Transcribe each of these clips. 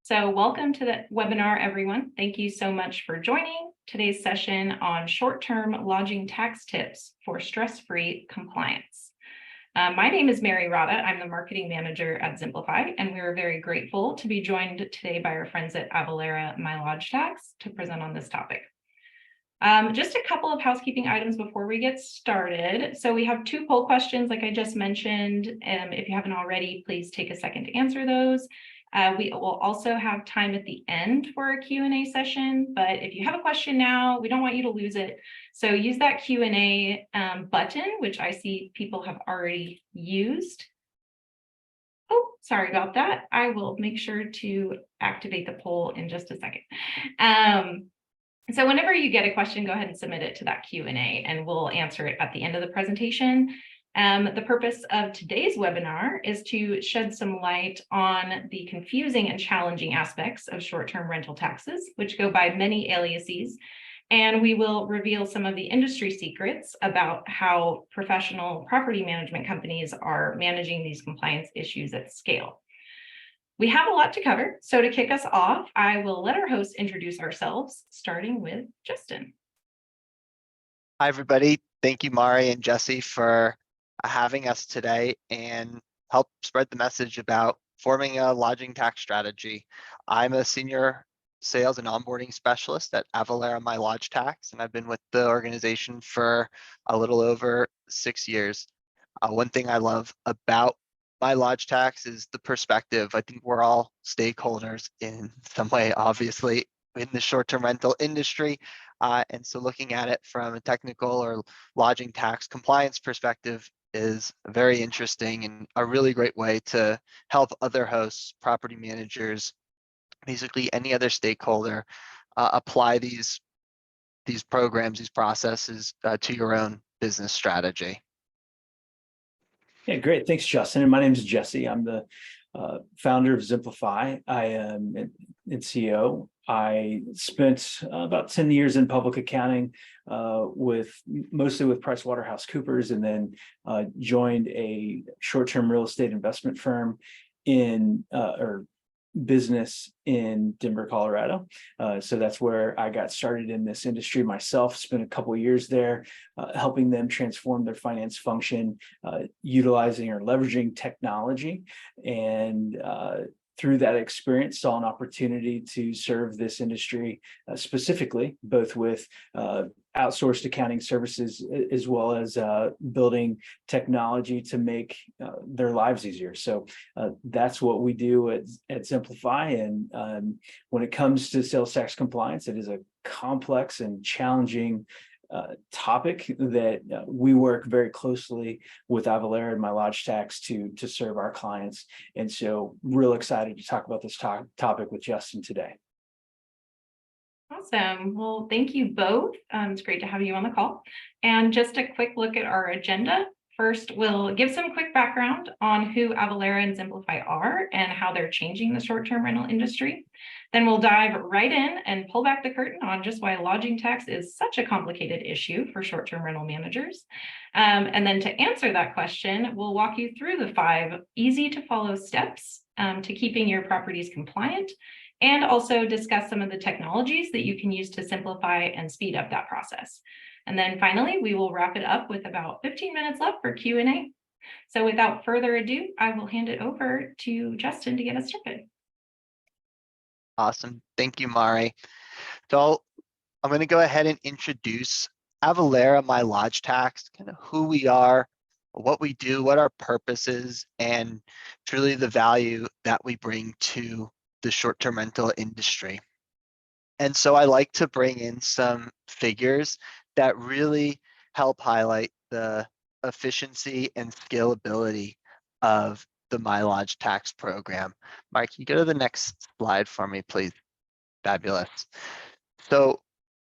So welcome to the webinar, everyone. Thank you so much for joining today's session on short-term lodging tax tips for stress-free compliance. My name is Mary Rada. I'm the marketing manager at Ximplifi, and we are very grateful to be joined today by our friends at Avalara MyLodgeTax to present on this topic. Just a couple of housekeeping items before we get started. So we have two poll questions, like I just mentioned. If you haven't already, please take a second to answer those. We will also have time at the end for a Q&A session, but if you have a question now, we don't want you to lose it. So use that Q&A button, which I see people have already used. Oh, sorry about that. I will make sure to activate the poll in just a second. So whenever you get a question, go ahead and submit it to that Q&A and we'll answer it at the end of the presentation. The purpose of today's webinar is to shed some light on the confusing and challenging aspects of short-term rental taxes, which go by many aliases. And we will reveal some of the industry secrets about how professional property management companies are managing these compliance issues at scale. We have a lot to cover, so to kick us off, I will let our hosts introduce ourselves, starting with Justin. Hi, everybody. Thank you, Mari and Jesse, for having us today and help spread the message about forming a lodging tax strategy. I'm a senior sales and onboarding specialist at Avalara MyLodgeTax, and I've been with the organization for a little over 6 years. One thing I love about MyLodgeTax is the perspective. I think we're all stakeholders in some way, obviously, in the short-term rental industry. And so looking at it from a technical or lodging tax compliance perspective is very interesting and a really great way to help other hosts, property managers, basically any other stakeholder apply these programs, these processes to your own business strategy. Yeah, great. Thanks, Justin. And my name is Jesse. I'm the founder of Ximplifi. I am and CEO. I spent about 10 years in public accounting, mostly with PricewaterhouseCoopers, and then joined a short-term real estate investment firm or business in Denver, Colorado. So that's where I got started in this industry myself. Spent a couple of years there, helping them transform their finance function, utilizing or leveraging technology. And through that experience, saw an opportunity to serve this industry specifically, both with outsourced accounting services as well as building technology to make their lives easier. So that's what we do at Ximplifi. And when it comes to sales tax compliance, it is a complex and challenging topic that we work very closely with Avalara and MyLodgeTax to serve our clients. And so real excited to talk about this topic with Justin today. Awesome. Well, thank you both. It's great to have you on the call. And just a quick look at our agenda. First, we'll give some quick background on who Avalara and Ximplifi are and how they're changing the short-term rental industry. Then we'll dive right in and pull back the curtain on just why lodging tax is such a complicated issue for short-term rental managers. And then to answer that question, we'll walk you through the 5 easy-to-follow steps to keeping your properties compliant, and also discuss some of the technologies that you can use to simplify and speed up that process. And then finally, we will wrap it up with about 15 minutes left for Q&A. So without further ado, I will hand it over to Justin to get us started. Awesome. Thank you, Mari. So I'm going to go ahead and introduce Avalara MyLodgeTax, kind of who we are, what we do, what our purpose is, and truly the value that we bring to the short-term rental industry. And so I like to bring in some figures that really help highlight the efficiency and scalability of the MyLodgeTax program. Mike, can you go to the next slide for me, please? Fabulous. So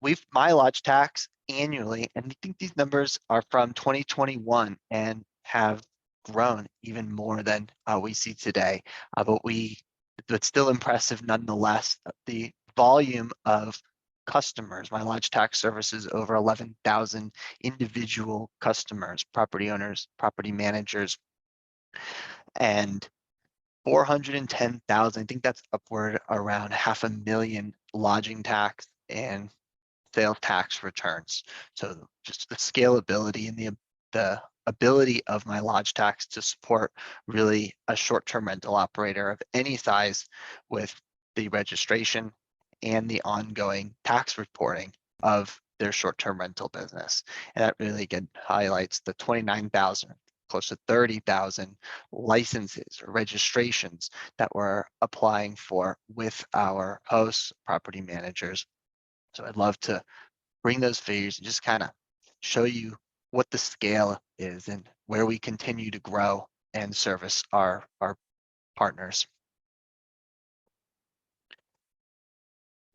we've MyLodgeTax annually, and I think these numbers are from 2021 and have grown even more than we see today. But still impressive nonetheless, the volume of customers. MyLodgeTax services over 11,000 individual customers, property owners, property managers. And 410,000. I think that's upward around 500,000 lodging tax and sales tax returns. So just the scalability and the ability of my lodge tax to support really a short-term rental operator of any size with the registration and the ongoing tax reporting of their short-term rental business. And that really again highlights the 29,000, close to 30,000 licenses or registrations that we're applying for with our hosts, property managers. So I'd love to bring those figures and just kind of show you what the scale is and where we continue to grow and service our partners.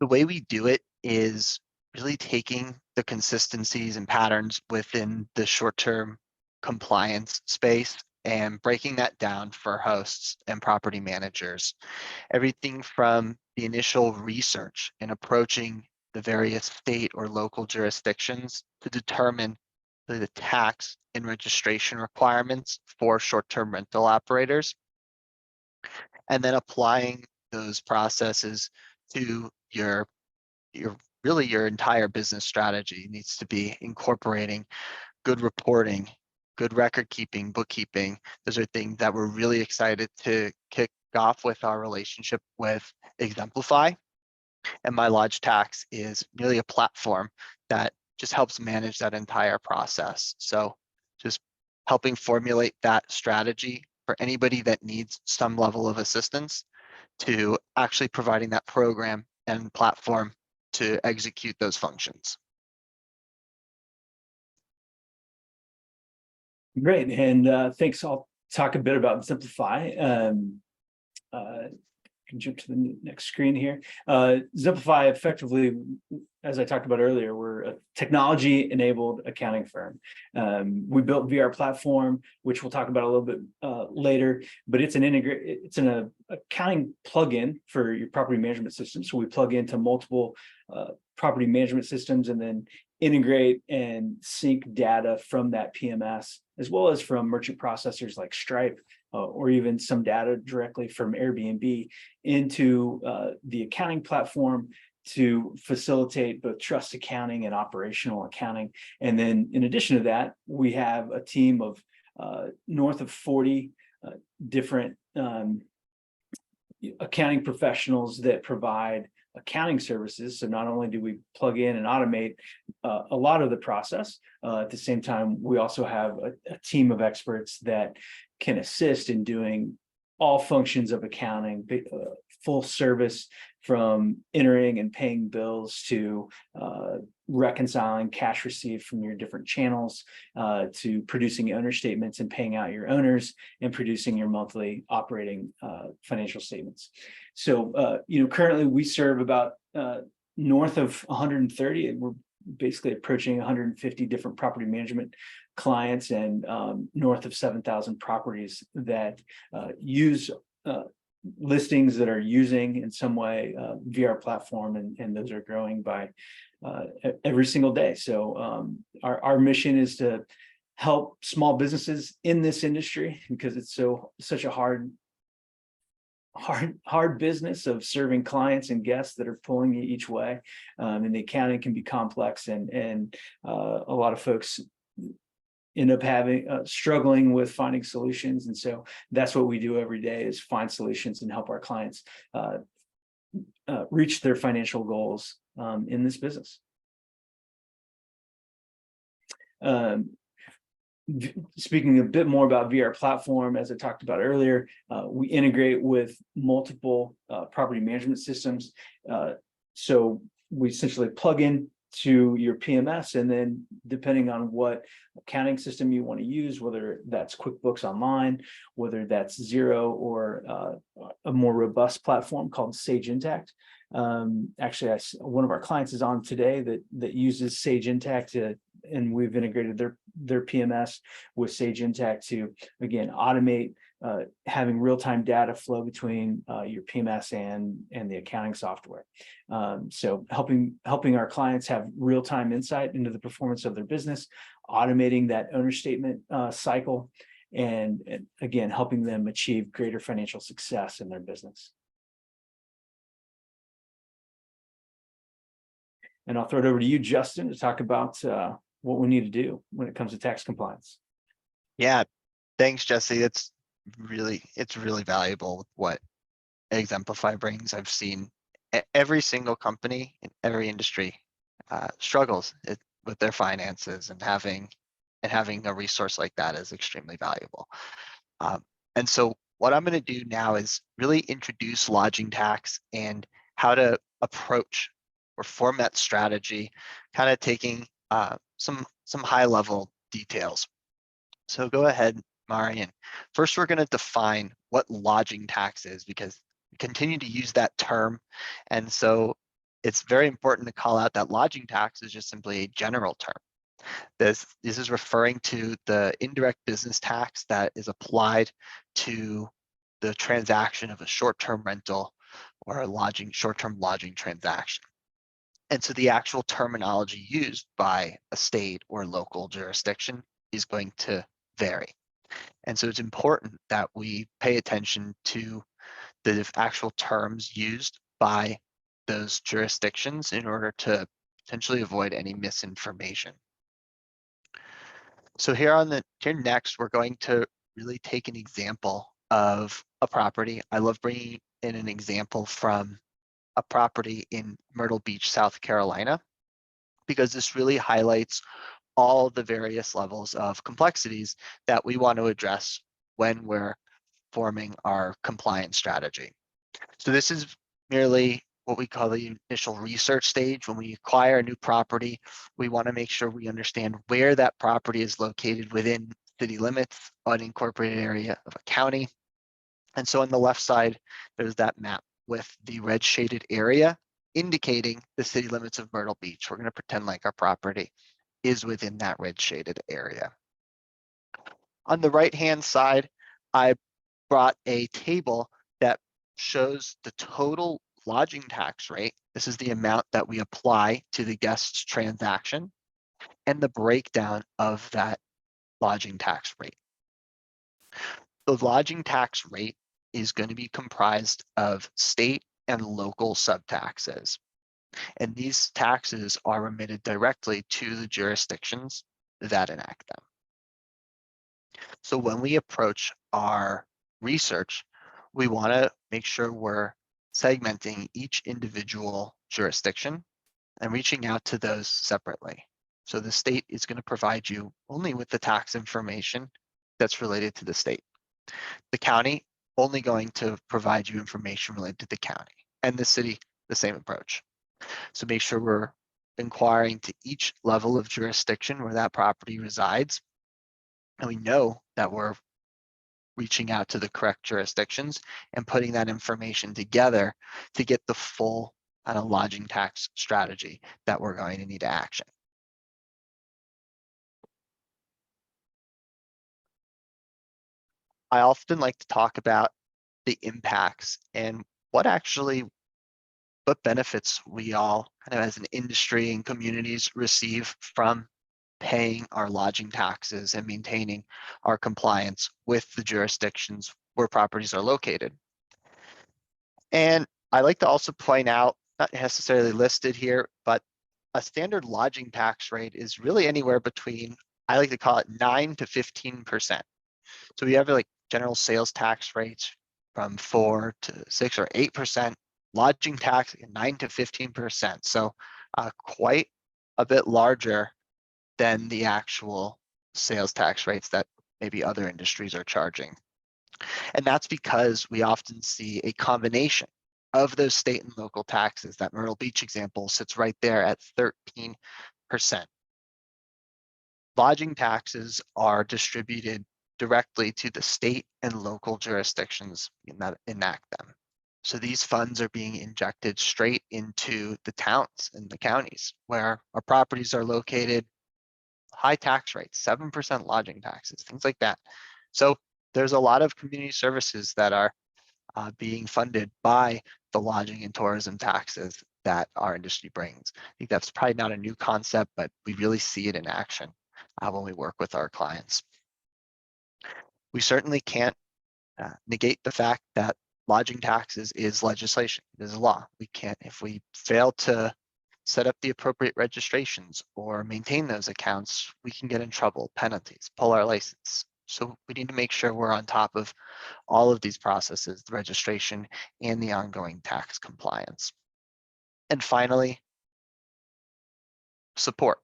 The way we do it is really taking the consistencies and patterns within the short-term compliance space and breaking that down for hosts and property managers. Everything from the initial research and approaching the various state or local jurisdictions to determine the tax and registration requirements for short-term rental operators, and then applying those processes to your really your entire business strategy. Needs to be incorporating good reporting, good record keeping, bookkeeping. Those are things that we're really excited to kick off with our relationship with Ximplifi. And MyLodgeTax is really a platform that just helps manage that entire process. So just helping formulate that strategy for anybody that needs some level of assistance to actually providing that program and platform to execute those functions. Great, and thanks. I'll talk a bit about Ximplifi. Can jump to the next screen here. Ximplifi, effectively, as I talked about earlier, we're a technology-enabled accounting firm. We built VR platform, which we'll talk about a little bit later, but it's an accounting plugin for your property management system. So we plug into multiple property management systems and then integrate and sync data from that PMS, as well as from merchant processors like Stripe, or even some data directly from Airbnb into the accounting platform to facilitate both trust accounting and operational accounting. And then in addition to that, we have a team of north of 40 different accounting professionals that provide accounting services. So not only do we plug in and automate a lot of the process, at the same time, we also have a team of experts that can assist in doing all functions of accounting, full service, from entering and paying bills to reconciling cash received from your different channels, to producing owner statements and paying out your owners, and producing your monthly operating financial statements. So, currently we serve about north of 130, and we're basically approaching 150 different property management clients and north of 7,000 properties that use listings that are using in some way VR platform, and those are growing by every single day. So our mission is to help small businesses in this industry, because it's such a hard business of serving clients and guests that are pulling you each way, and the accounting can be complex, and a lot of folks end up struggling with finding solutions. And so that's what we do every day, is find solutions and help our clients reach their financial goals in this business. Speaking a bit more about VR platform, as I talked about earlier, we integrate with multiple property management systems. So we essentially plug in to your PMS, and then depending on what accounting system you want to use, whether that's QuickBooks Online, whether that's Xero, or a more robust platform called Sage Intacct. Actually, one of our clients is on today that uses Sage Intacct, and we've integrated their PMS with Sage Intacct to, again, automate having real-time data flow between your PMS and the accounting software. So helping our clients have real-time insight into the performance of their business, automating that owner statement cycle, and again, helping them achieve greater financial success in their business. And I'll throw it over to you, Justin, to talk about what we need to do when it comes to tax compliance. Yeah, thanks, Jesse. It's really valuable with what Ximplifi brings. I've seen every single company in every industry struggles with their finances, and having a resource like that is extremely valuable. And so what I'm going to do now is really introduce lodging tax and how to approach or format strategy, kind of taking some high level details. So go ahead, Marian. First, we're going to define what lodging tax is, because we continue to use that term. And so it's very important to call out that lodging tax is just simply a general term. This is referring to the indirect business tax that is applied to the transaction of a short-term rental or a short-term lodging transaction. And so the actual terminology used by a state or local jurisdiction is going to vary. And so it's important that we pay attention to the actual terms used by those jurisdictions in order to potentially avoid any misinformation. So here next, we're going to really take an example of a property. I love bringing in an example from a property in Myrtle Beach, South Carolina, because this really highlights all the various levels of complexities that we want to address when we're forming our compliance strategy. So this is merely what we call the initial research stage. When we acquire a new property, we want to make sure we understand where that property is located within city limits, unincorporated area of a county. And so on the left side, there's that map with the red shaded area indicating the city limits of Myrtle Beach. We're going to pretend like our property is within that red shaded area. On the right-hand side, I brought a table that shows the total lodging tax rate. This is the amount that we apply to the guest's transaction, and the breakdown of that lodging tax rate. The lodging tax rate is going to be comprised of state and local subtaxes. And these taxes are remitted directly to the jurisdictions that enact them. So when we approach our research, we want to make sure we're segmenting each individual jurisdiction and reaching out to those separately. So the state is going to provide you only with the tax information that's related to the state. The county only going to provide you information related to the county, and the city, the same approach. So make sure we're inquiring to each level of jurisdiction where that property resides. And we know that we're reaching out to the correct jurisdictions and putting that information together to get the full kind of lodging tax strategy that we're going to need to action. I often like to talk about the impacts and what benefits we all kind of as an industry and communities receive from paying our lodging taxes and maintaining our compliance with the jurisdictions where properties are located. And I like to also point out, not necessarily listed here, but a standard lodging tax rate is really anywhere between, I like to call it 9 to 15%. So we have like general sales tax rates from 4 to 6 or 8%, lodging tax 9 to 15%. So quite a bit larger than the actual sales tax rates that maybe other industries are charging. And that's because we often see a combination of those state and local taxes. That Myrtle Beach example sits right there at 13%. Lodging taxes are distributed directly to the state and local jurisdictions that enact them. So these funds are being injected straight into the towns and the counties where our properties are located. High tax rates, 7% lodging taxes, things like that. So there's a lot of community services that are being funded by the lodging and tourism taxes that our industry brings. I think that's probably not a new concept, but we really see it in action when we work with our clients. We certainly can't negate the fact that lodging taxes is legislation, it is a law. We can't, if we fail to set up the appropriate registrations or maintain those accounts, we can get in trouble, penalties, pull our license. So we need to make sure we're on top of all of these processes, the registration and the ongoing tax compliance. And finally, support.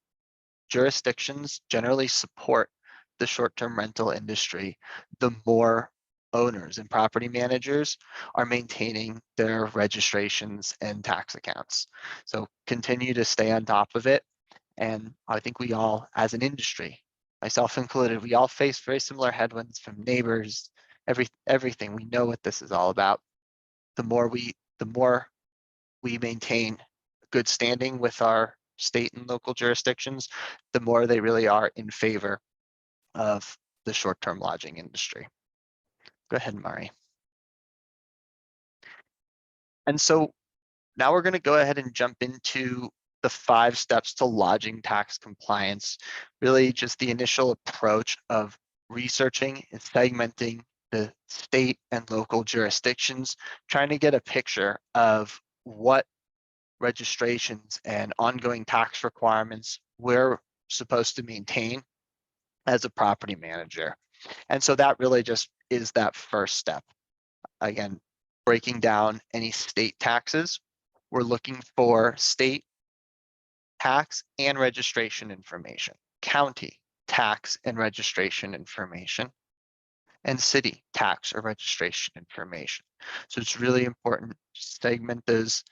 Jurisdictions generally support the short-term rental industry the more owners and property managers are maintaining their registrations and tax accounts. So continue to stay on top of it. And I think we all, as an industry, myself included, we all face very similar headwinds from neighbors, everything. We know what this is all about. The more we maintain good standing with our state and local jurisdictions, the more they really are in favor of the short-term lodging industry. Go ahead, Mari. And so now we're going to go ahead and jump into the 5 steps to lodging tax compliance, really just the initial approach of researching and segmenting the state and local jurisdictions, trying to get a picture of what registrations and ongoing tax requirements we're supposed to maintain as a property manager. And so that really just is that first step. Again, breaking down any state taxes. We're looking for state tax and registration information, county tax and registration information, and city tax or registration information. So it's really important to segment those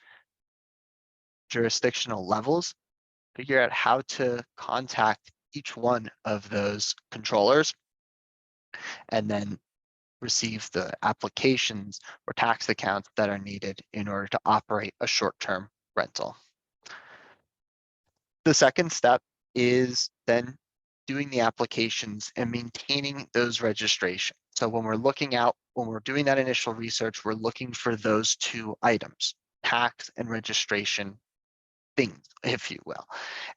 jurisdictional levels, figure out how to contact each one of those controllers, and then receive the applications or tax accounts that are needed in order to operate a short-term rental. The second step is then doing the applications and maintaining those registrations. So when we're doing that initial research, we're looking for those 2 items, tax and registration things, if you will.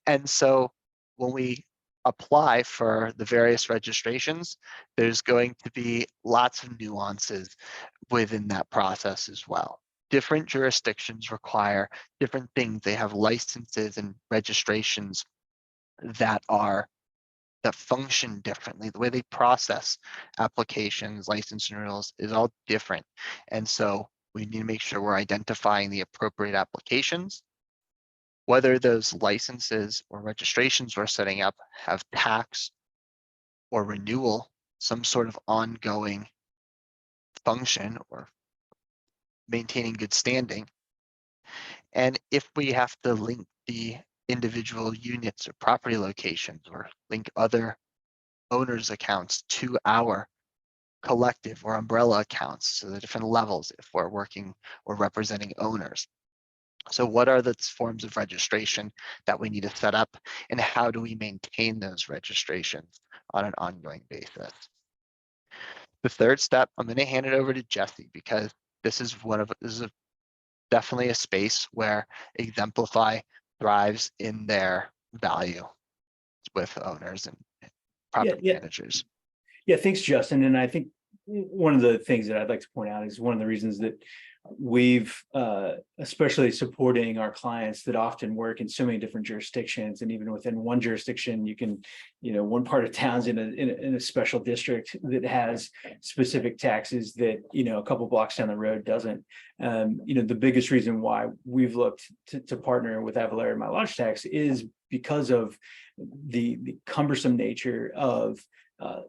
And so when we apply for the various registrations, there's going to be lots of nuances within that process as well. Different jurisdictions require different things. They have licenses and registrations that function differently. The way they process applications, license renewals is all different. And so we need to make sure we're identifying the appropriate applications, whether those licenses or registrations we're setting up have tax or renewal, some sort of ongoing function or maintaining good standing. And if we have to link the individual units or property locations or link other owners' accounts to our collective or umbrella accounts, so the different levels if we're working or representing owners. So what are the forms of registration that we need to set up, and how do we maintain those registrations on an ongoing basis? The third step, I'm going to hand it over to Jesse, because this is definitely a space where Ximplifi thrives in their value with owners and property managers. Yeah, thanks, Justin. And I think one of the things that I'd like to point out is one of the reasons that we've, especially supporting our clients that often work in so many different jurisdictions, and even within one jurisdiction, you can, one part of town's in a special district that has specific taxes that, a couple blocks down the road doesn't. The biggest reason why we've looked to partner with Avalara MyLodgeTax is because of the cumbersome nature of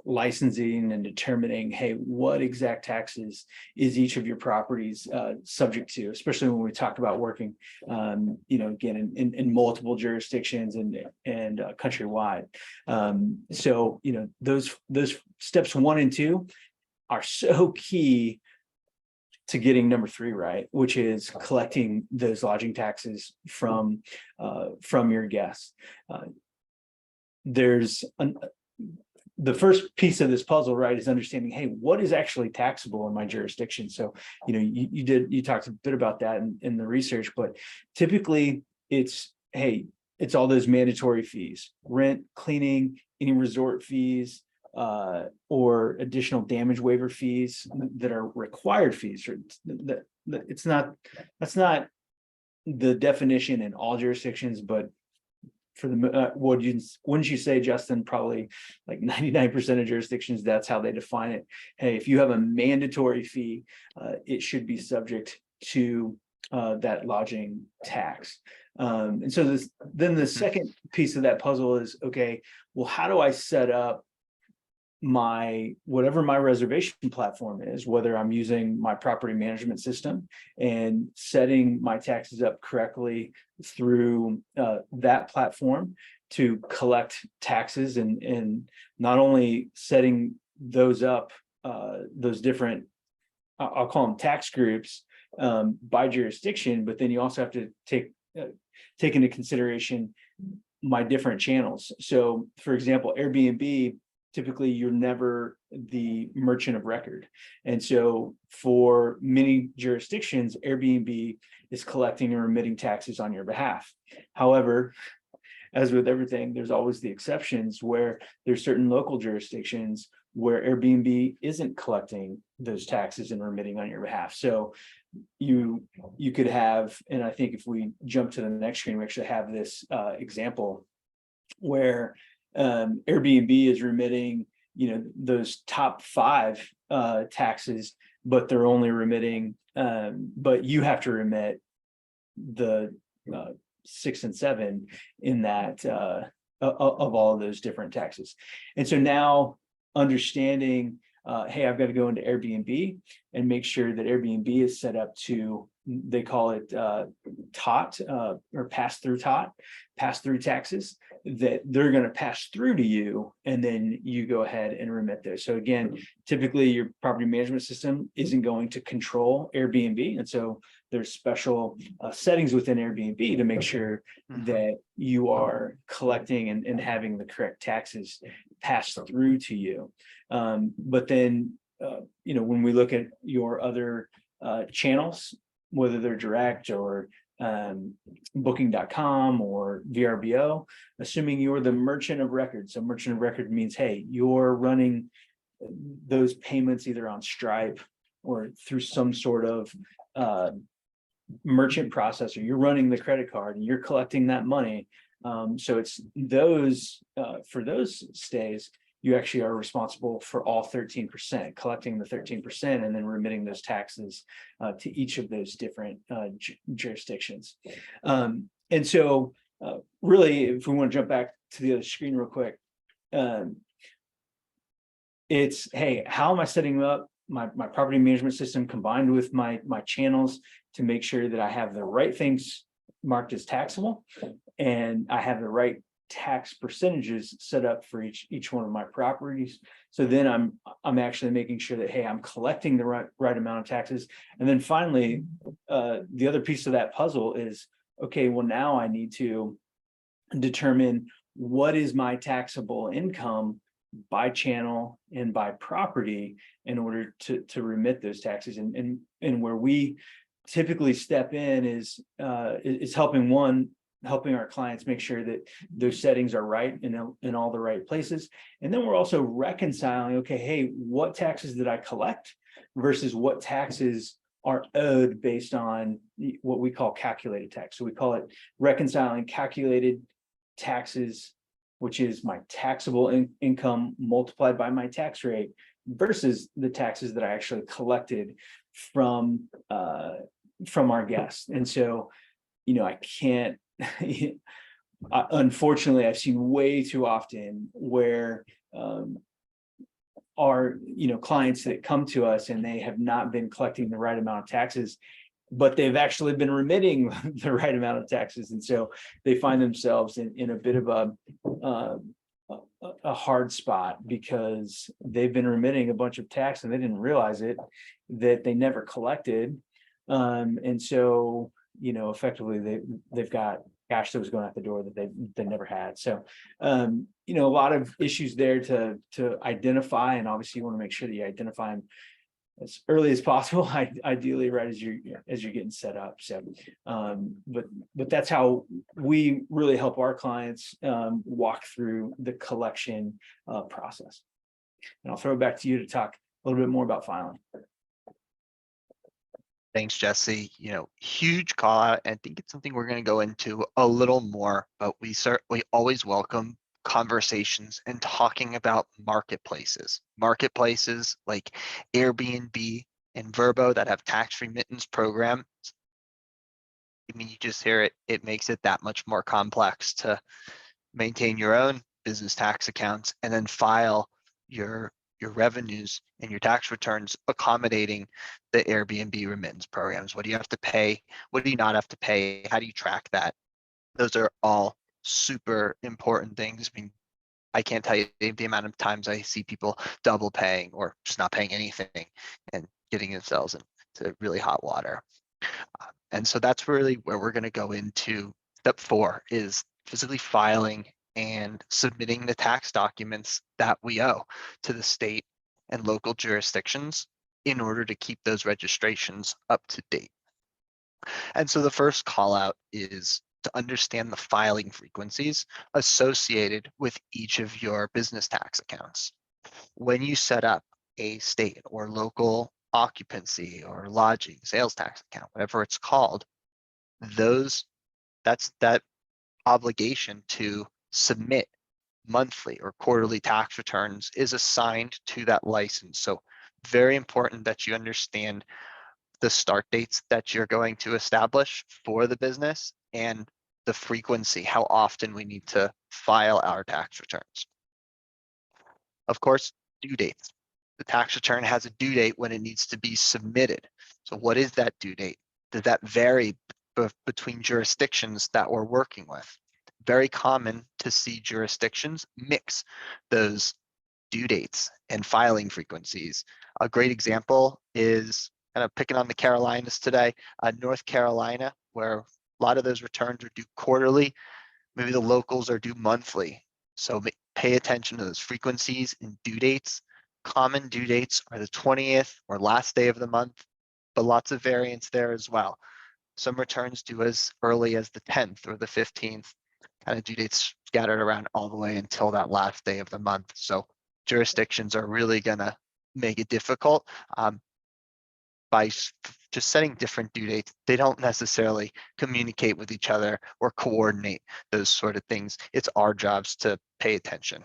licensing and determining, hey, what exact taxes is each of your properties subject to, especially when we talk about working, again, in multiple jurisdictions and countrywide. So, those steps 1 and 2 are so key to getting number 3 right, which is collecting those lodging taxes from your guests. The first piece of this puzzle, right, is understanding, hey, what is actually taxable in my jurisdiction? So, you talked a bit about that in the research, but typically it's all those mandatory fees, rent, cleaning, any resort fees, or additional damage waiver fees that are required fees, or that's not the definition in all jurisdictions, but for the wouldn't you say, Justin, probably like 99% of jurisdictions, that's how they define it. Hey, if you have a mandatory fee, it should be subject to that lodging tax. And so then the second piece of that puzzle is, okay, well, how do I set up whatever my reservation platform is, whether I'm using my property management system and setting my taxes up correctly through that platform to collect taxes, and not only setting those up, those different, I'll call them tax groups by jurisdiction, but then you also have to take into consideration my different channels. So for example, Airbnb, typically you're never the merchant of record. And so for many jurisdictions, Airbnb is collecting and remitting taxes on your behalf. However, as with everything, there's always the exceptions where there's certain local jurisdictions where Airbnb isn't collecting those taxes and remitting on your behalf. So you could have, and I think if we jump to the next screen, we actually have this example where Airbnb is remitting, those top 5 taxes, but they're only remitting, but you have to remit the 6 and 7 in that of all of those different taxes. And so now understanding, hey, I've got to go into Airbnb and make sure that Airbnb is set up to, they call it TOT, or pass-through taxes, that they're going to pass through to you, and then you go ahead and remit those. So again, typically your property management system isn't going to control Airbnb, and so there's special settings within Airbnb to make sure that you are collecting and having the correct taxes passed through to you. But then, when we look at your other channels, whether they're direct or booking.com or VRBO, assuming you're the merchant of record. So merchant of record means, hey, you're running those payments either on Stripe or through some sort of merchant processor. You're running the credit card and you're collecting that money. So it's those, for those stays, you actually are responsible for all 13%, collecting the 13% and then remitting those taxes to each of those different jurisdictions. And so really, if we want to jump back to the other screen real quick, it's, hey, how am I setting up my property management system combined with my channels to make sure that I have the right things marked as taxable and I have the right tax percentages set up for each one of my properties. So then I'm actually making sure that, hey, I'm collecting the right amount of taxes. And then finally, the other piece of that puzzle is, okay, well, now I need to determine what is my taxable income by channel and by property in order to remit those taxes. And where we typically step in is helping our clients make sure that those settings are right in all the right places. And then we're also reconciling, okay, hey, what taxes did I collect versus what taxes are owed based on what we call calculated tax. So we call it reconciling calculated taxes, which is my taxable income multiplied by my tax rate, versus the taxes that I actually collected from our guests. And so, I can't, unfortunately, I've seen way too often where our clients that come to us and they have not been collecting the right amount of taxes, but they've actually been remitting the right amount of taxes, and so they find themselves in a bit of a hard spot because they've been remitting a bunch of tax and they didn't realize it, that they never collected, and so effectively they've got cash that was going out the door that they never had. So a lot of issues there to identify, and obviously you want to make sure that you identify them as early as possible, ideally right as you're getting set up. So but that's how we really help our clients walk through the collection process. And I'll throw it back to you to talk a little bit more about filing. Thanks, Jesse. Huge call out. And I think it's something we're going to go into a little more, but we certainly always welcome conversations and talking about marketplaces like Airbnb and Verbo that have tax remittance programs. I mean, you just hear it, it makes it that much more complex to maintain your own business tax accounts and then file your revenues and your tax returns accommodating the Airbnb remittance programs. What do you have to pay? What do you not have to pay? How do you track that? Those are all super important things. I mean, I can't tell you the amount of times I see people double paying or just not paying anything and getting themselves into really hot water. And so that's really where we're going to go into step 4 is physically filing and submitting the tax documents that we owe to the state and local jurisdictions in order to keep those registrations up to date. And so the first call out is to understand the filing frequencies associated with each of your business tax accounts. When you set up a state or local occupancy or lodging sales tax account, whatever it's called, that's that obligation to submit monthly or quarterly tax returns is assigned to that license. So very important that you understand the start dates that you're going to establish for the business and the frequency, how often we need to file our tax returns. Of course, due dates. The tax return has a due date when it needs to be submitted. So what is that due date? Does that vary between jurisdictions that we're working with? Very common to see jurisdictions mix those due dates and filing frequencies. A great example is kind of picking on the Carolinas today, North Carolina, where a lot of those returns are due quarterly. Maybe the locals are due monthly. So pay attention to those frequencies and due dates. Common due dates are the 20th or last day of the month, but lots of variance there as well. Some returns due as early as the 10th or the 15th, kind of due dates scattered around all the way until that last day of the month. So jurisdictions are really gonna make it difficult by just setting different due dates. They don't necessarily communicate with each other or coordinate those sort of things. It's our jobs to pay attention.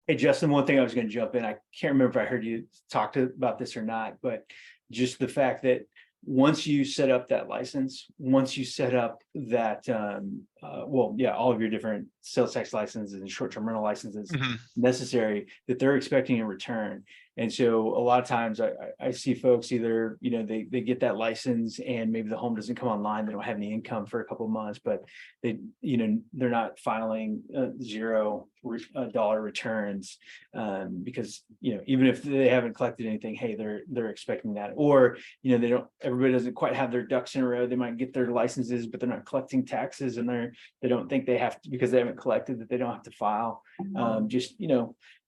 Hey, Justin, one thing I was going to jump in. I can't remember if I heard you talk about this or not, but just the fact that once you set up that license, once you set up that, all of your different sales tax licenses and short-term rental licenses necessary, that they're expecting a return. And so a lot of times I see folks either, they get that license and maybe the home doesn't come online. They don't have any income for a couple of months, but they're not filing $0 returns because, even if they haven't collected anything, hey, they're expecting that. Or, everybody doesn't quite have their ducks in a row. They might get their licenses, but they're not collecting taxes and they don't think they have to, because they haven't collected, that they don't have to file.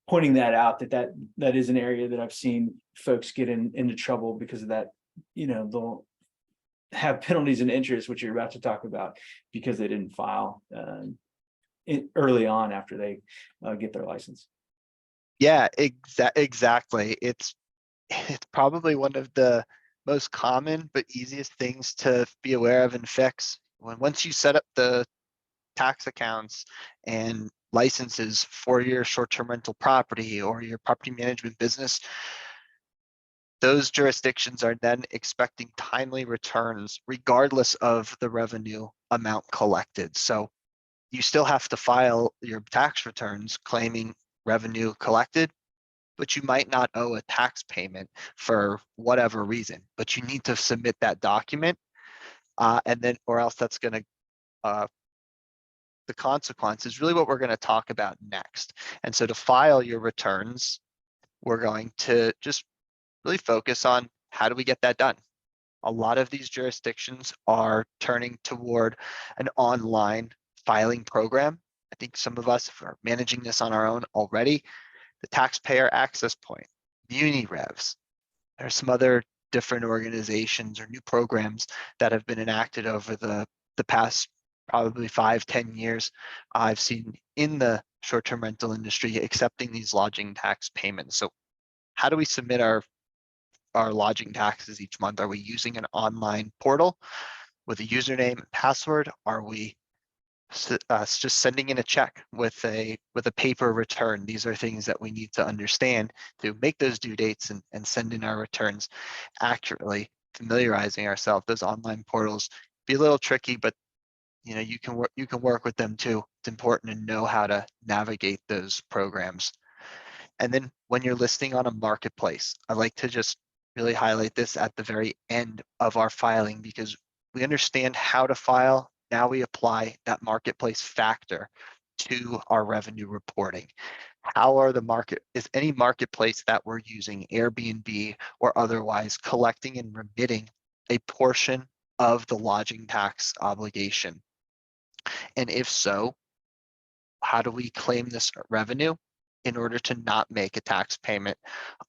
Pointing that out, that is an area that I've seen folks get into trouble because of that. They'll have penalties and interest, which you're about to talk about, because they didn't file early on after they get their license. Yeah, exactly. It's probably one of the most common but easiest things to be aware of and fix. Once you set up the tax accounts and licenses for your short-term rental property or your property management business, those jurisdictions are then expecting timely returns regardless of the revenue amount collected. So you still have to file your tax returns claiming revenue collected, but you might not owe a tax payment for whatever reason, but you need to submit that document or else that's going to the consequence is really what we're going to talk about next. And so to file your returns, we're going to just really focus on how do we get that done. A lot of these jurisdictions are turning toward an online filing program. I think some of us are managing this on our own already. The Taxpayer Access Point, MuniRevs. There are some other different organizations or new programs that have been enacted over the past probably 5-10 years. I've seen in the short-term rental industry accepting these lodging tax payments. So how do we submit our lodging taxes each month? Are we using an online portal with a username and password? Are we just sending in a check with a paper return? These are things that we need to understand to make those due dates and send in our returns accurately. Familiarizing ourselves, those online portals be a little tricky, but you can work with them too. It's important to know how to navigate those programs. And then when you're listing on a marketplace, I like to just really highlight this at the very end of our filing, because we understand how to file. Now we apply that marketplace factor to our revenue reporting. Is any marketplace that we're using, Airbnb or otherwise, collecting and remitting a portion of the lodging tax obligation? And if so, how do we claim this revenue in order to not make a tax payment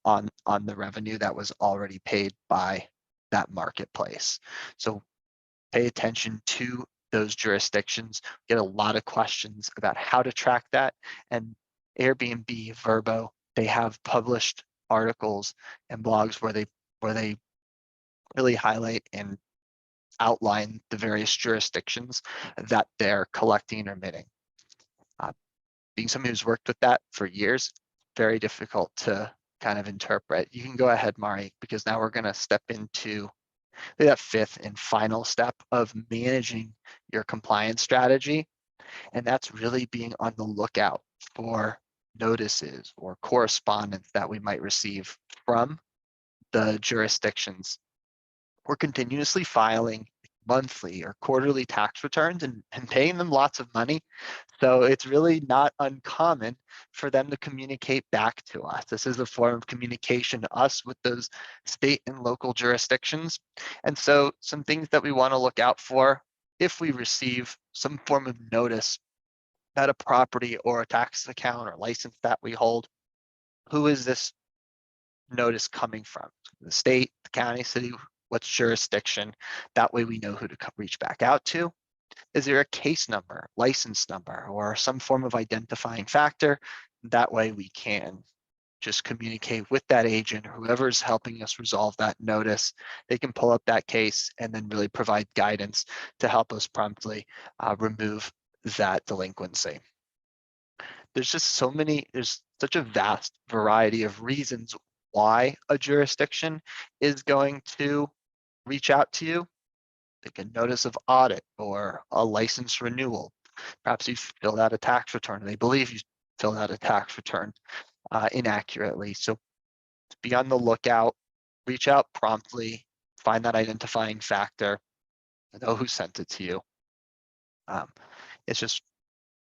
on the revenue that was already paid by that marketplace? So pay attention to those jurisdictions. Get a lot of questions about how to track that. And Airbnb, Vrbo, they have published articles and blogs where they really highlight and outline the various jurisdictions that they're collecting and remitting. Being somebody who's worked with that for years, very difficult to kind of interpret. You can go ahead, Mari, because now we're going to step into that fifth and final step of managing your compliance strategy. And that's really being on the lookout for notices or correspondence that we might receive from the jurisdictions. We're continuously filing monthly or quarterly tax returns and paying them lots of money. So it's really not uncommon for them to communicate back to us. This is a form of communication to us with those state and local jurisdictions. And so some things that we want to look out for if we receive some form of notice that a property or a tax account or license that we hold, who is this notice coming from? The state, the county, city, what's jurisdiction? That way we know who to reach back out to. Is there a case number, license number, or some form of identifying factor? That way we can just communicate with that agent, whoever's helping us resolve that notice. They can pull up that case and then really provide guidance to help us promptly remove that delinquency. There's such a vast variety of reasons why a jurisdiction is going to reach out to you. Like a notice of audit or a license renewal. Perhaps you've filled out a tax return. They believe you filled out a tax return inaccurately. So be on the lookout, reach out promptly, find that identifying factor, know who sent it to you. It's just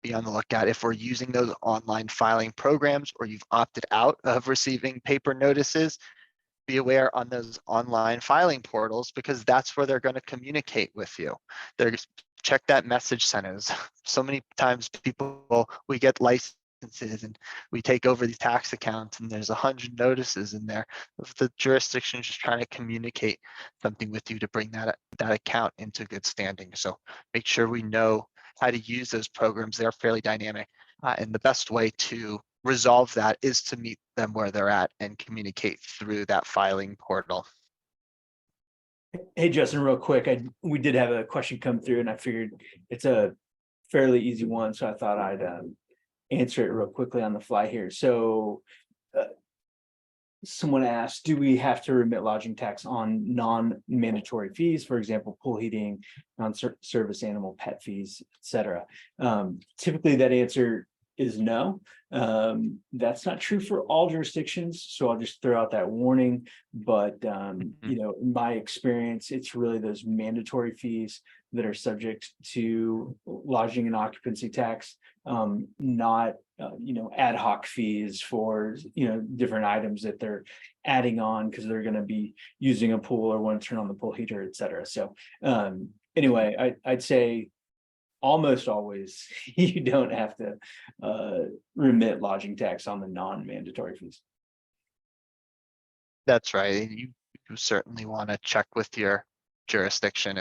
be on the lookout. If we're using those online filing programs or you've opted out of receiving paper notices, be aware on those online filing portals, because that's where they're going to communicate with you. Check that message centers. So many times we get licenses and we take over these tax accounts and there's 100 notices in there. The jurisdiction is just trying to communicate something with you to bring that account into good standing. So make sure we know how to use those programs. They're fairly dynamic. And the best way to resolve that is to meet them where they're at and communicate through that filing portal. Hey, Justin, real quick, we did have a question come through and I figured it's a fairly easy one. So I thought I'd answer it real quickly on the fly here. So someone asked, do we have to remit lodging tax on non-mandatory fees, for example, pool heating, non-service animal pet fees, etc.? Typically that answer is no. That's not true for all jurisdictions, so I'll just throw out that warning. But in my experience, it's really those mandatory fees that are subject to lodging and occupancy tax, not ad hoc fees for different items that they're adding on because they're going to be using a pool or want to turn on the pool heater, etc. So anyway, I'd say almost always you don't have to remit lodging tax on the non-mandatory fees. That's right. You certainly want to check with your jurisdiction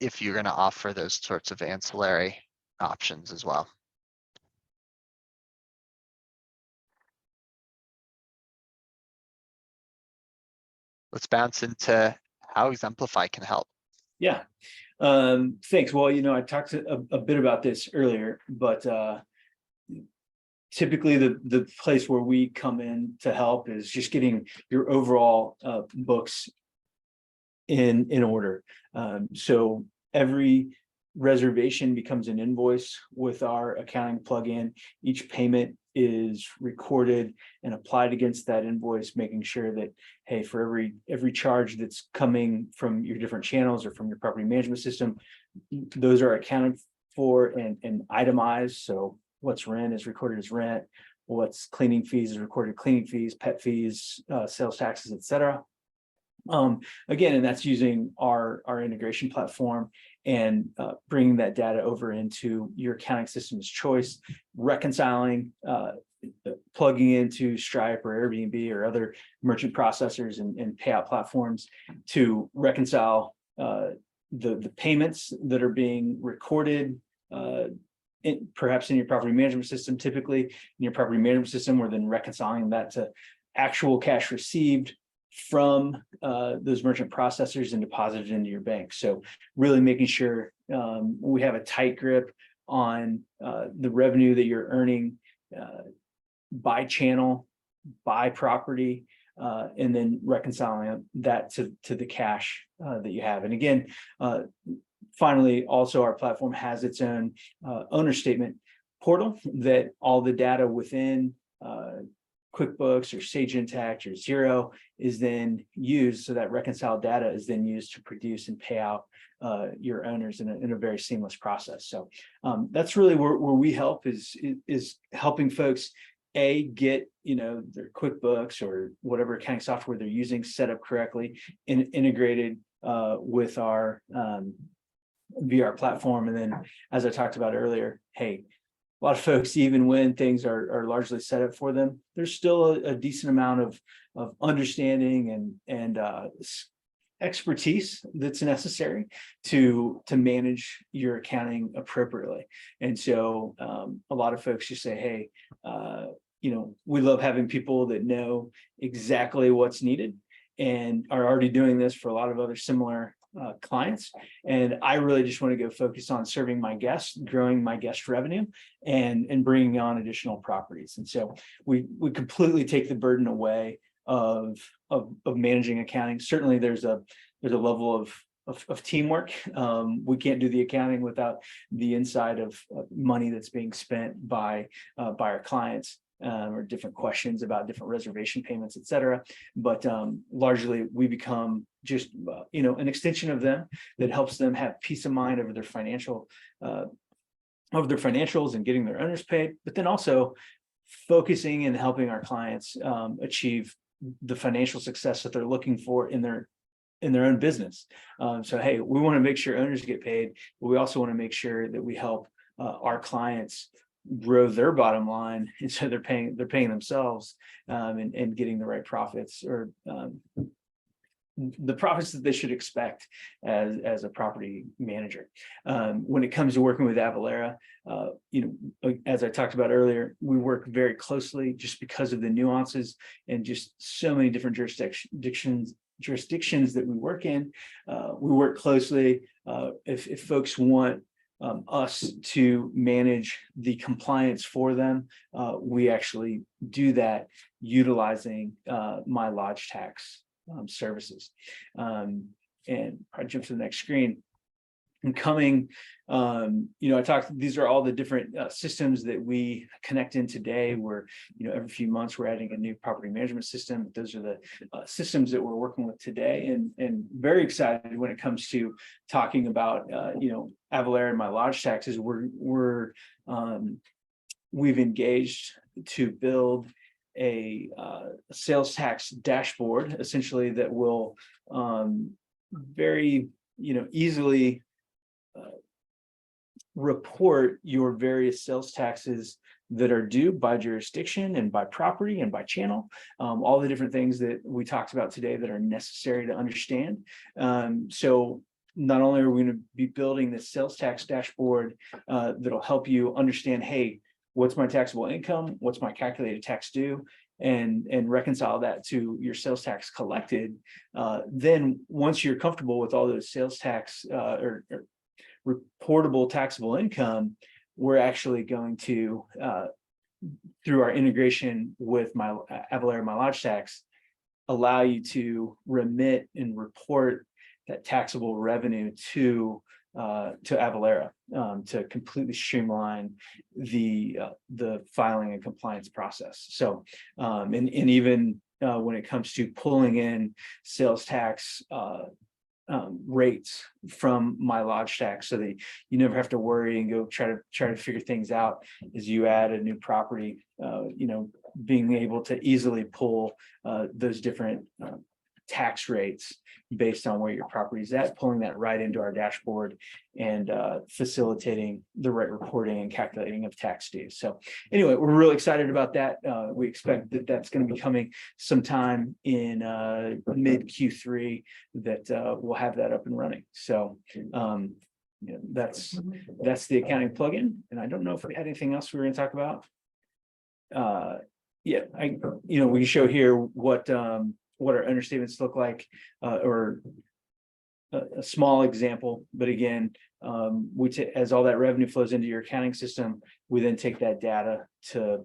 if you're going to offer those sorts of ancillary options as well. let's bounce into how Ximplify can help. Yeah. Thanks. Well, I talked a bit about this earlier, but typically the place where we come in to help is just getting your overall books in order. So every reservation becomes an invoice with our accounting plugin. Each payment is recorded and applied against that invoice, making sure that, hey, for every charge that's coming from your different channels or from your property management system, those are accounted for and itemized. So what's rent is recorded as rent, what's cleaning fees is recorded cleaning fees, pet fees, sales taxes, etc. Again, and that's using our integration platform and bringing that data over into your accounting system's choice, reconciling, plugging into Stripe or Airbnb or other merchant processors and payout platforms to reconcile the payments that are being recorded, perhaps in your property management system. Typically in your property management system, we're then reconciling that to actual cash received from those merchant processors and deposited into your bank. So really making sure we have a tight grip on the revenue that you're earning by channel, by property, and then reconciling that to the cash that you have. And again, finally, also our platform has its own owner statement portal that all the data within QuickBooks or Sage Intacct or Xero is then used. So that reconciled data is then used to produce and pay out your owners in a very seamless process. So that's really where we help is helping folks get their QuickBooks or whatever accounting software they're using set up correctly and integrated with our via our platform. And then, as I talked about earlier, hey, a lot of folks, even when things are largely set up for them, there's still a decent amount of understanding and expertise that's necessary to manage your accounting appropriately. And so a lot of folks just say, hey, we love having people that know exactly what's needed and are already doing this for a lot of other similar clients. And I really just want to go focus on serving my guests, growing my guest revenue, and bringing on additional properties. And so we completely take the burden away of managing accounting. Certainly there's a level of teamwork. We can't do the accounting without the inside of money that's being spent by our clients. Or different questions about different reservation payments, et cetera. But largely we become just, an extension of them that helps them have peace of mind over their financials and getting their owners paid, but then also focusing and helping our clients achieve the financial success that they're looking for in their own business. So, hey, we want to make sure owners get paid, but we also want to make sure that we help our clients grow their bottom line, and so they're paying themselves and getting the right profits or the profits that they should expect as a property manager. When it comes to working with Avalara, as I talked about earlier, we work very closely just because of the nuances and just so many different jurisdictions that we work in. We work closely. If folks want us to manage the compliance for them, we actually do that utilizing MyLodgeTax services. And I jump to the next screen. And coming, I talked, these are all the different systems that we connect in today. We're, every few months we're adding a new property management system. Those are the systems that we're working with today, and very excited when it comes to talking about, Avalara and MyLodgeTax is we've engaged to build a sales tax dashboard, essentially, that will very, easily report your various sales taxes that are due by jurisdiction and by property and by channel, all the different things that we talked about today that are necessary to understand. So not only are we going to be building this sales tax dashboard that'll help you understand, hey, what's my taxable income? What's my calculated tax due? and reconcile that to your sales tax collected, then once you're comfortable with all those sales tax or reportable taxable income, we're actually going to, through our integration with Avalara MyLodgeTax, allow you to remit and report that taxable revenue to Avalara, to completely streamline the filing and compliance process. So, and even when it comes to pulling in sales tax rates from MyLodgeTax, so that you never have to worry and go try to figure things out as you add a new property. Being able to easily pull those different tax rates based on where your property is at, pulling that right into our dashboard and facilitating the right reporting and calculating of tax dues. So anyway, we're really excited about that. We expect that that's going to be coming sometime in mid Q3, that we'll have that up and running. So that's the accounting plugin. And I don't know if we had anything else we were going to talk about. We can show here what our understatements look like, or a small example. But again, as all that revenue flows into your accounting system, we then take that data to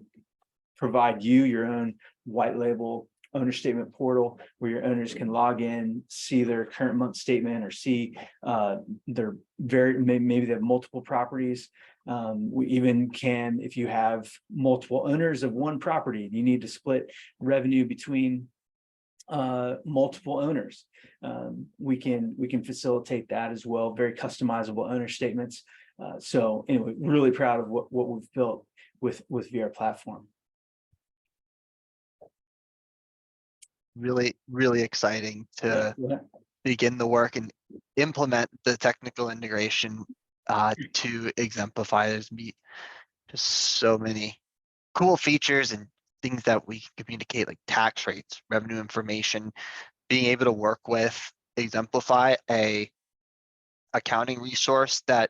provide you your own white label owner portal, where your owners can log in, see their current month statement, or see maybe they have multiple properties. We even can, if you have multiple owners of one property, you need to split revenue between multiple owners. We can facilitate that as well. Very customizable owner statements. So anyway, really proud of what we've built with VR platform. Really, really exciting to begin the work and implement the technical integration to Ximplifi. There's just so many cool features and things that we can communicate, like tax rates, revenue information, being able to work with Ximplifi, a accounting resource that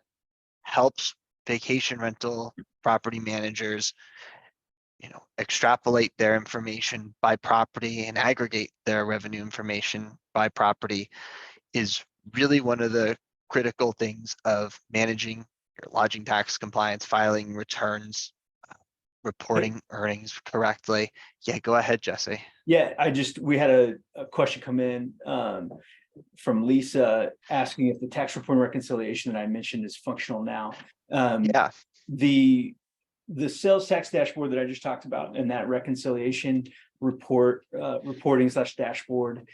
helps vacation rental property managers extrapolate their information by property and aggregate their revenue information by property, is really one of the critical things of managing your lodging tax compliance, filing returns, reporting earnings correctly. Yeah, go ahead, Jesse. Yeah, we had a question come in from Lisa asking if the tax reporting reconciliation that I mentioned is functional now. Yeah. The sales tax dashboard that I just talked about, and that reconciliation reporting / dashboard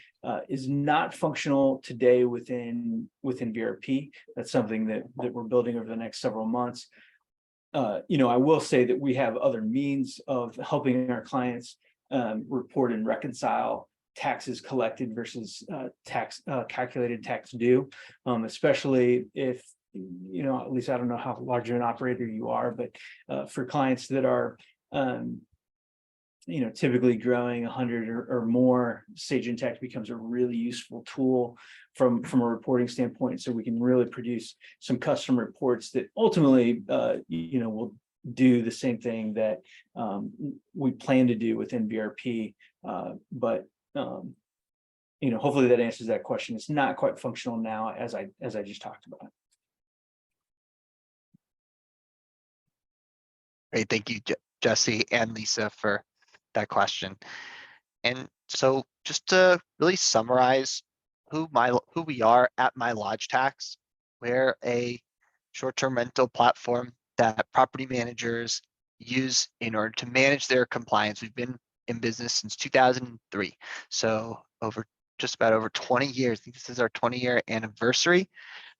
is not functional today within VRP. That's something that we're building over the next several months. I will say that we have other means of helping our clients report and reconcile taxes collected versus calculated tax due, especially if, at least I don't know how large an operator you are, but for clients that are, typically growing 100 or more, Sage Intacct becomes a really useful tool from a reporting standpoint. So we can really produce some custom reports that ultimately, will do the same thing that we plan to do within VRP. But hopefully that answers that question. It's not quite functional now, as I just talked about. Great, thank you, Jesse and Lisa, for that question. And so just to really summarize who we are at MyLodgeTax, we're a short-term rental platform that property managers use in order to manage their compliance. We've been in business since 2003, so just about over 20 years. I think this is our 20-year anniversary.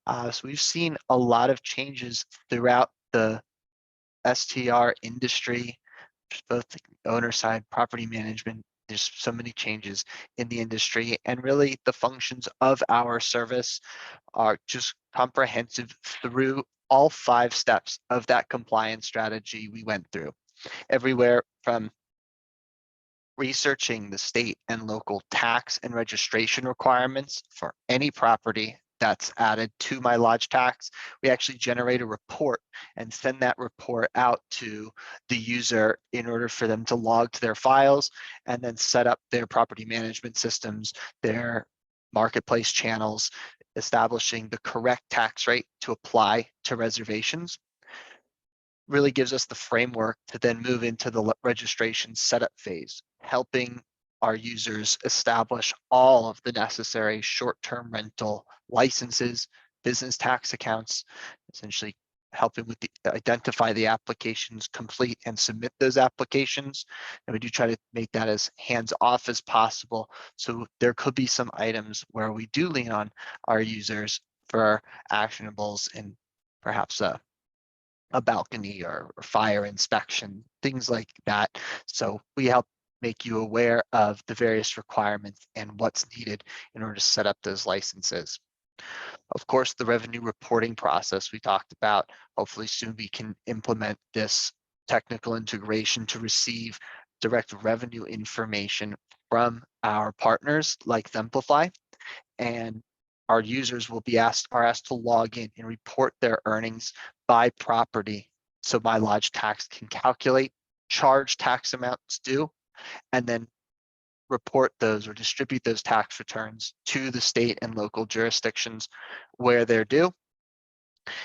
So we've seen a lot of changes throughout the STR industry, both the owner side, property management. There's so many changes in the industry, and really the functions of our service are just comprehensive through all 5 steps of that compliance strategy we went through. Everywhere from researching the state and local tax and registration requirements for any property that's added to MyLodgeTax, we actually generate a report and send that report out to the user in order for them to log to their files and then set up their property management systems, their marketplace channels, establishing the correct tax rate to apply to reservations. Really gives us the framework to then move into the registration setup phase, helping our users establish all of the necessary short-term rental licenses, business tax accounts, essentially helping with identify the applications, complete and submit those applications. And we do try to make that as hands-off as possible. So there could be some items where we do lean on our users for actionables and perhaps a balcony or fire inspection, things like that. So we help make you aware of the various requirements and what's needed in order to set up those licenses. Of course, the revenue reporting process we talked about, hopefully soon we can implement this technical integration to receive direct revenue information from our partners like Ximplifi, and our users will be asked to log in and report their earnings by property. So MyLodgeTax can calculate, charge tax amounts due, and then report those or distribute those tax returns to the state and local jurisdictions where they're due.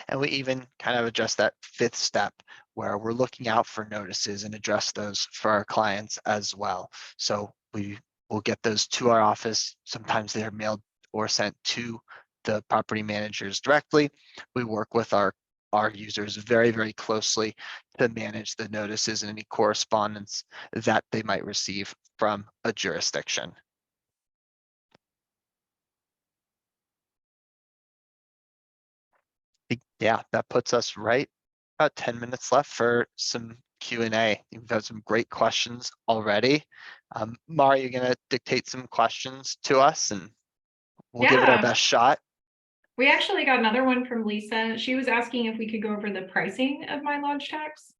And we even kind of adjust that fifth step where we're looking out for notices and address those for our clients as well. So we will get those to our office. Sometimes they're mailed or sent to the property managers directly. We work with our users very, very closely to manage the notices and any correspondence that they might receive from a jurisdiction. Yeah, that puts us right about 10 minutes left for some Q&A. You've had some great questions already. Mari, you're gonna dictate some questions to us and we'll give it our Yeah. best shot. We actually got another one from Lisa. She was asking if we could go over the pricing of MyLodgeTax.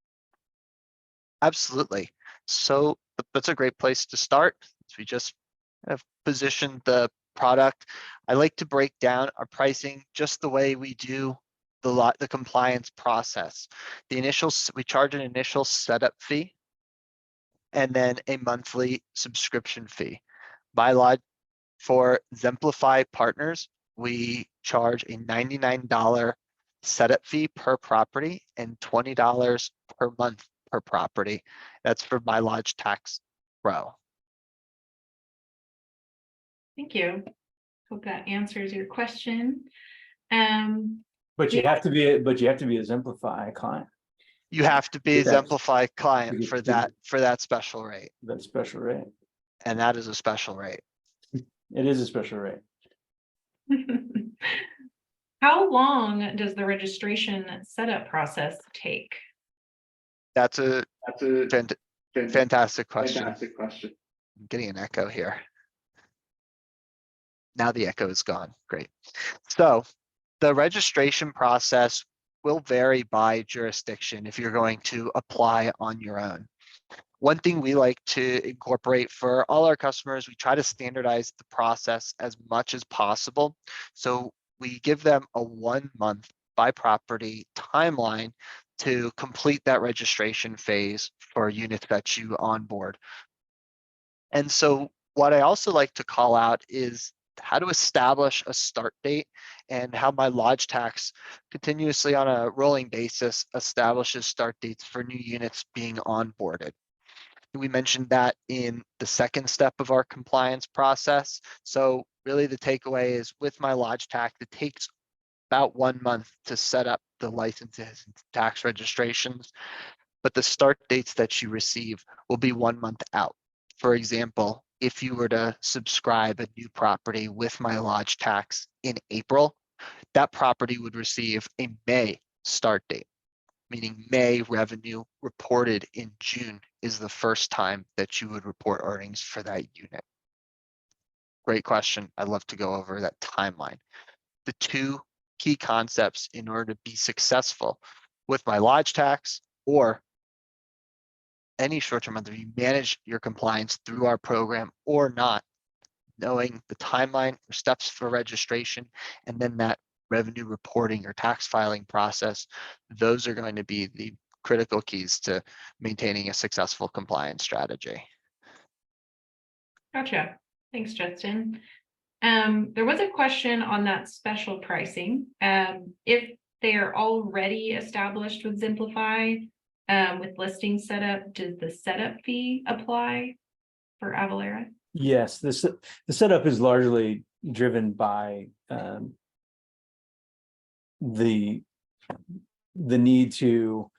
Absolutely. So that's a great place to start. We just have positioned the product. I like to break down our pricing just the way we do the compliance process. We charge an initial setup fee and then a monthly subscription fee. For Ximplifi partners, we charge a $99 setup fee per property and $20 per month per property. That's for MyLodgeTax Pro. Thank you. Hope that answers your question. But you have to be a Ximplifi client. You have to be a That's- Ximplifi client for that special rate, That special rate. and that is a special rate. It is a special rate. How long does the registration setup process take? That's a fantastic question. I'm getting an echo here. Now the echo is gone. Great. So the registration process will vary by jurisdiction if you're going to apply on your own. One thing we like to incorporate for all our customers, we try to standardize the process as much as possible. So we give them a 1 month by property timeline to complete that registration phase for units that you onboard. And so what I also like to call out is how to establish a start date and how MyLodgeTax continuously on a rolling basis establishes start dates for new units being onboarded. We mentioned that in the second step of our compliance process. So really the takeaway is with MyLodgeTax, it takes about 1 month to set up the licenses and tax registrations, but the start dates that you receive will be 1 month out. For example, if you were to subscribe a new property with MyLodgeTax in April, that property would receive a May start date, meaning May revenue reported in June is the first time that you would report earnings for that unit. Great question. I'd love to go over that timeline. The two key concepts in order to be successful with MyLodgeTax or any short-term rental, you manage your compliance through our program or not. knowing the timeline for steps for registration, and then that revenue reporting or tax filing process, those are going to be the critical keys to maintaining a successful compliance strategy. Gotcha. Thanks, Justin. There was a question on that special pricing. If they are already established with Ximplify, with listing setup, does the setup fee apply for Avalara? Yes, the setup is largely driven by the need to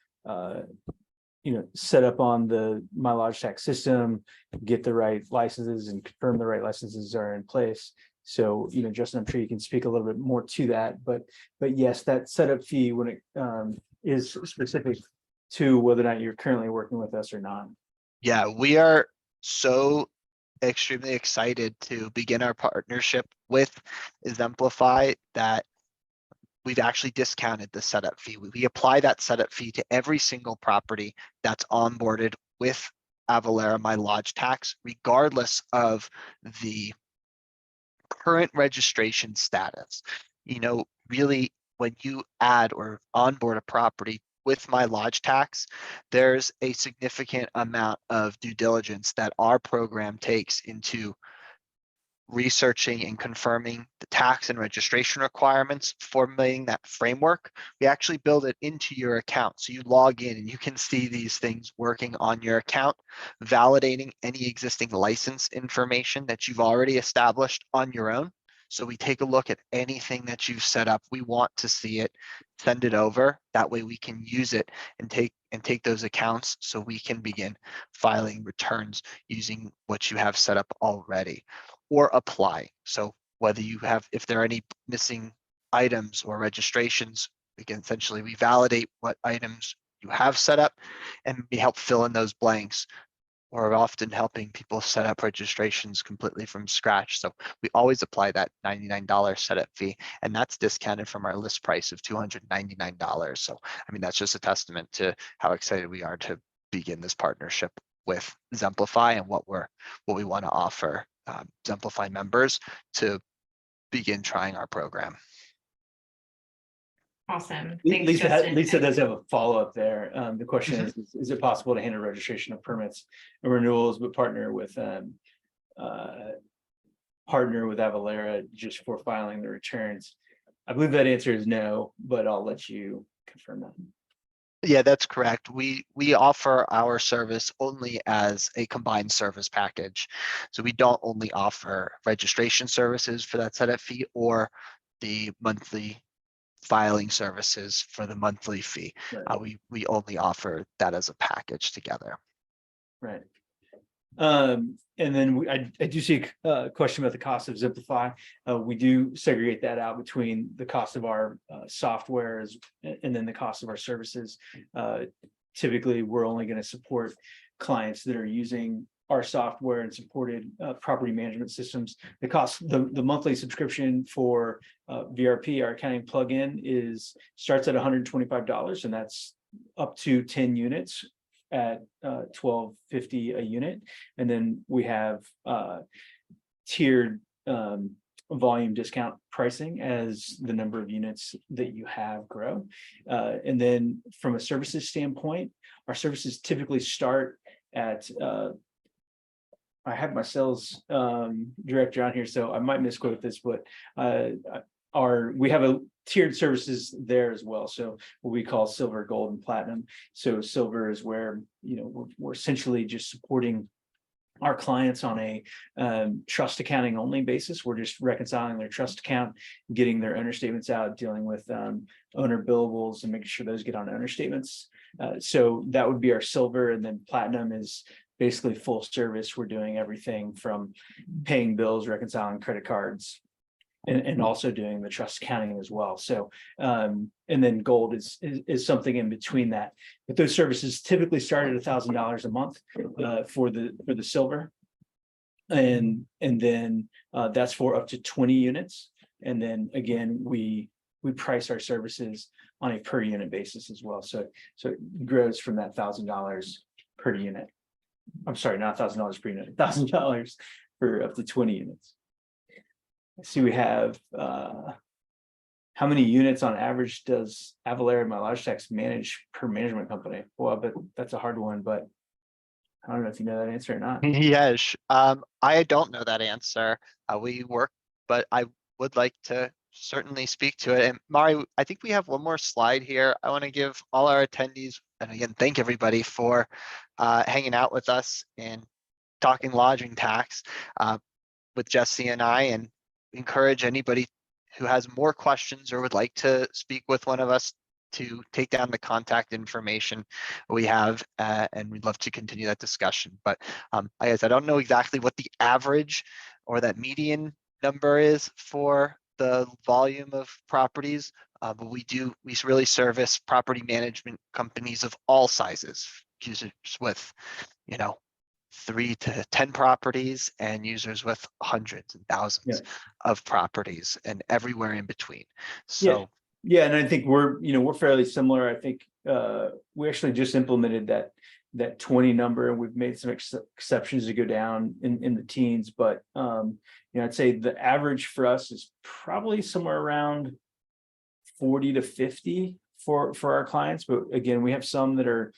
set up on the MyLodgeTax system, get the right licenses and confirm the right licenses are in place. So, Justin, I'm sure you can speak a little bit more to that, but yes, that setup fee when it is specific to whether or not you're currently working with us or not. Yeah, we are so extremely excited to begin our partnership with Ximplify that we've actually discounted the setup fee. We apply that setup fee to every single property that's onboarded with Avalara MyLodgeTax, regardless of the current registration status. Really, when you add or onboard a property with MyLodgeTax, there's a significant amount of due diligence that our program takes into researching and confirming the tax and registration requirements, formulating that framework. We actually build it into your account. So you log in and you can see these things working on your account, validating any existing license information that you've already established on your own. So we take a look at anything that you've set up. We want to see it, send it over. That way we can use it and take those accounts so we can begin filing returns using what you have set up already, or apply. So whether you have, if there are any missing items or registrations, we validate what items you have set up and we help fill in those blanks. We're often helping people set up registrations completely from scratch. So we always apply that $99 setup fee, and that's discounted from our list price of $299. So, that's just a testament to how excited we are to begin this partnership with Ximplify and what we want to offer Ximplify members to begin trying our program. Awesome. Thanks, Lisa does have a follow-up there. The question is it possible to handle registration of permits and renewals, but partner with Avalara just for filing the returns? I believe that answer is no, but I'll let you confirm that. Yeah, that's correct. We offer our service only as a combined service package. So we don't only offer registration services for that setup fee or the monthly filing services for the monthly fee. Right. We only offer that as a package together. Right. And then I do see a question about the cost of Ximplify. We do segregate that out between the cost of our software and then the cost of our services. Typically, we're only going to support clients that are using our software and supported property management systems. The monthly subscription for VRP, our accounting plugin, starts at $125, and that's up to 10 units at $12.50 a unit. And then we have tiered volume discount pricing as the number of units that you have grow. And then from a services standpoint, our services typically start at I have my sales director on here, so I might misquote this, but we have a tiered services there as well. So what we call silver, gold, and platinum. So silver is where we're essentially just supporting our clients on a trust accounting only basis. We're just reconciling their trust account, getting their owner statements out, dealing with owner billables, and making sure those get on owner statements. So that would be our silver, and then platinum is basically full service. We're doing everything from paying bills, reconciling credit cards, and also doing the trust accounting as well. So, and then gold is something in between that. But those services typically start at $1,000 a month for the silver, and then that's for up to 20 units. And then again, we price our services on a per unit basis as well. So it grows from that $1,000 per unit. I'm sorry, not $1,000 per unit, $1,000 for up to 20 units. I see we have, how many units on average does Avalara MyLodgeTax manage per management company? Well, but that's a hard one, but I don't know if you know that answer or not. Yes, I don't know that answer. We work, but I would like to certainly speak to it. And Mari, I think we have one more slide here. I want to give all our attendees, and again, thank everybody for hanging out with us and talking lodging tax with Jesse and I, and encourage anybody who has more questions or would like to speak with one of us to take down the contact information we have, and we'd love to continue that discussion. But I guess I don't know exactly what the average or that median number is for the volume of properties, but we really service property management companies of all sizes, users with, 3 to 10 properties and users with hundreds and thousands of properties and everywhere in between. So Yeah, and I think we're fairly similar. I think we actually just implemented that 20 number, and we've made some exceptions to go down in the teens. But I'd say the average for us is probably somewhere around 40 to 50 for our clients. But again, we have some that are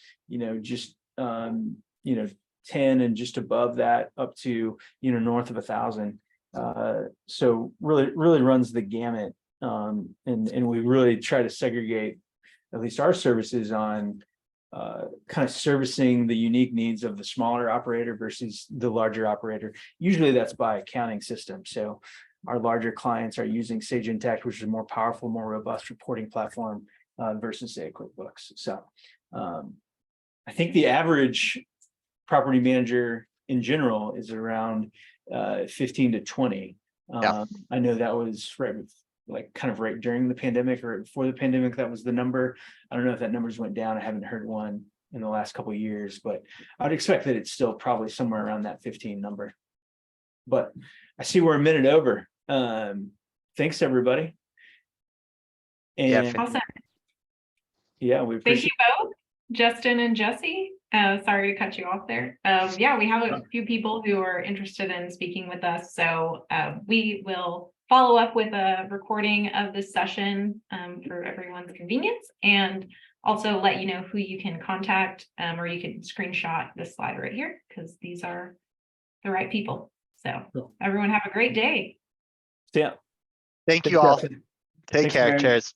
just 10 and just above that, up to north of 1,000. So really runs the gamut. And we really try to segregate at least our services on kind of servicing the unique needs of the smaller operator versus the larger operator. Usually that's by accounting system. So our larger clients are using Sage Intacct, which is a more powerful, more robust reporting platform versus say QuickBooks. So I think the average property manager in general is around 15 to 20. I know that was right during the pandemic or before the pandemic, that was the number. I don't know if that numbers went down. I haven't heard one in the last couple of years, but I'd expect that it's still probably somewhere around that 15 number. But I see we're a minute over. Thanks everybody. And Awesome. Yeah, we appreciate. Thank you both, Justin and Jesse. Sorry to cut you off there. Yeah, we have a few people who are interested in speaking with us, so we will follow up with a recording of this session for everyone's convenience, and also let you know who you can contact, or you can screenshot this slide right here because these are the right people. So everyone have a great day. Yeah. Thank you all. Justin. Take care. Mary. Cheers.